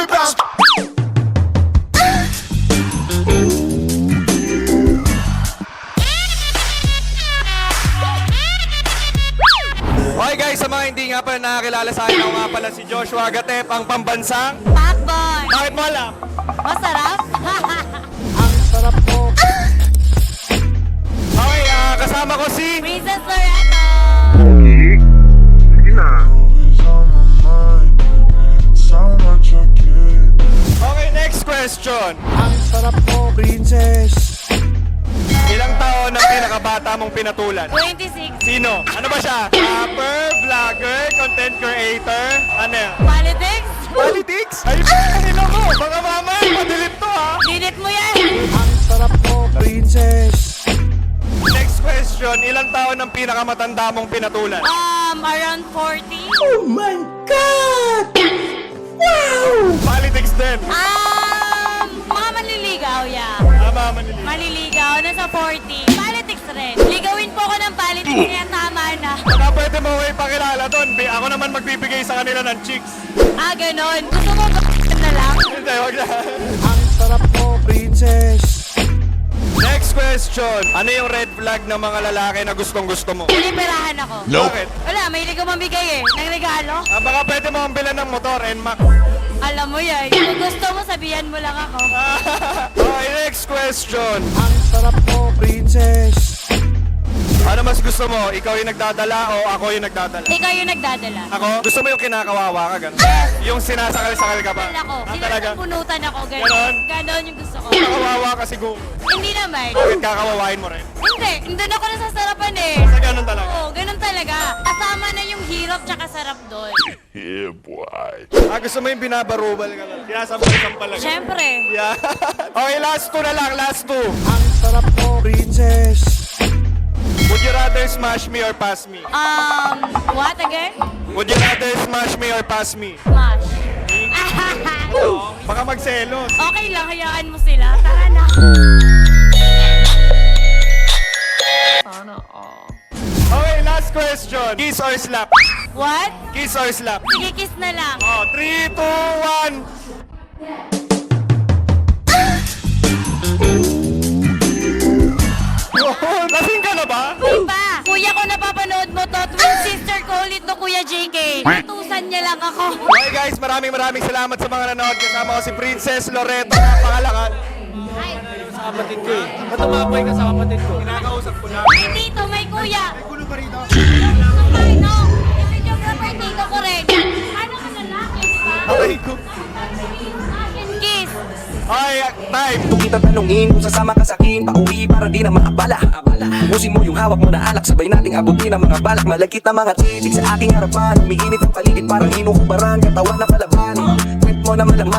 Okay guys, sa mga hindi nga pala nakakilala sa akin, ako nga pala si Joshua Gatep, ang pambansang... Pacboy! Bakit mo alam? Masarap? Ang sarap po. Okay, kasama ko si... Princess Loreto! Sige na. Okay, next question. Ang sarap po, princess. Ilang taon ang pinakabata mong pinatulan? 26. Sino? Ano ba siya? Rapper, vlogger, content creator? Ano yan? Politics? Politics? Ay, kanina mo! Baka mamaya, madilim to ha! Dinit mo yan! Ang sarap po, princess. Next question, ilang taon ang pinakamatanda mong pinatulan? Around 40. Oh my God! Wow! Politics din. Mga manliligaw, yeah. Tama, manili. Maliligaw, nasa 40. Politics rin. Ligawin po ko ng politics, kaya tama na. Baka pwede mo ko ipakilala doon. Ako naman magbibigay sa kanila ng chicks. Ganon. Gusto mo na lang? Hindi, wag na. Ang sarap po, princess. Next question, ano yung red flag ng mga lalaki na gustong gusto mo? Piniperahan ako. Bakit? Wala, may ligaw mamigay ng regalo. Baka pwede mo ang bilan ng motor, NMAX. Alam mo yan. Kung gusto mo, sabihan mo lang ako. Okay, next question. Ang sarap po, princess. Ano mas gusto mo? Ikaw yung nagdadala o ako yung nagdadala? Ikaw yung nagdadala. Ako? Gusto mo yung kinakawawa ka, gano'n? Yung sinasakal-sakal ka ba? Ako. Talaga? Sinasabunutan ako. Ganon? Ganon. Ganon yung gusto ko. Nakawawa ka siguro. Hindi naman. Bakit kakawawain mo rin? Hindi. Doon ako nasasarapan eh. Sa ganun talaga. Oo, ganun talaga. Kasama na yung hirap tsaka sarap doon. Gusto mo yung binabarubal ka lang? Sinasampal-sampal lang. Siyempre. Yeah. Okay, last two na lang, last two. Ang sarap po, princess. Would you rather smash me or pass me? What again? Would you rather smash me or pass me? Smash. Baka magselos. Okay lang, hayaan mo sila. Tara na. Okay, last question. Kiss or slap? What? Kiss or slap? Sige, kiss na lang. Oh, 3, 2, 1. Oh, lasing ka na ba? Di ba? Kuya ko napapanood mo to. Twin sister ko ulit no, Kuya JK. Natusan niya lang ako. Okay guys, maraming salamat sa mga nanood. Kasama ko si Princess Loreto. Napakalakan. Sa kapatid ko eh. Ba't umapoy ka sa kapatid ko? Kinakausap ko na. May tito, may kuya. May gulo pa rito. Ay, no. Yung videographer tito ko rin. Ano ka lalaki, di ba? Okay ko. Kiss. Okay, time. Kung kita tanungin kung sasama ka sa akin, pauwi para di na maabala. Busin mo yung hawak mo na alak, sabay nating abutin ang mga balak. Malagkit na mga chichik sa aking harapan, umiinit ang paligid parang inukubaran, katawan na palaban. Trip mo na malaman.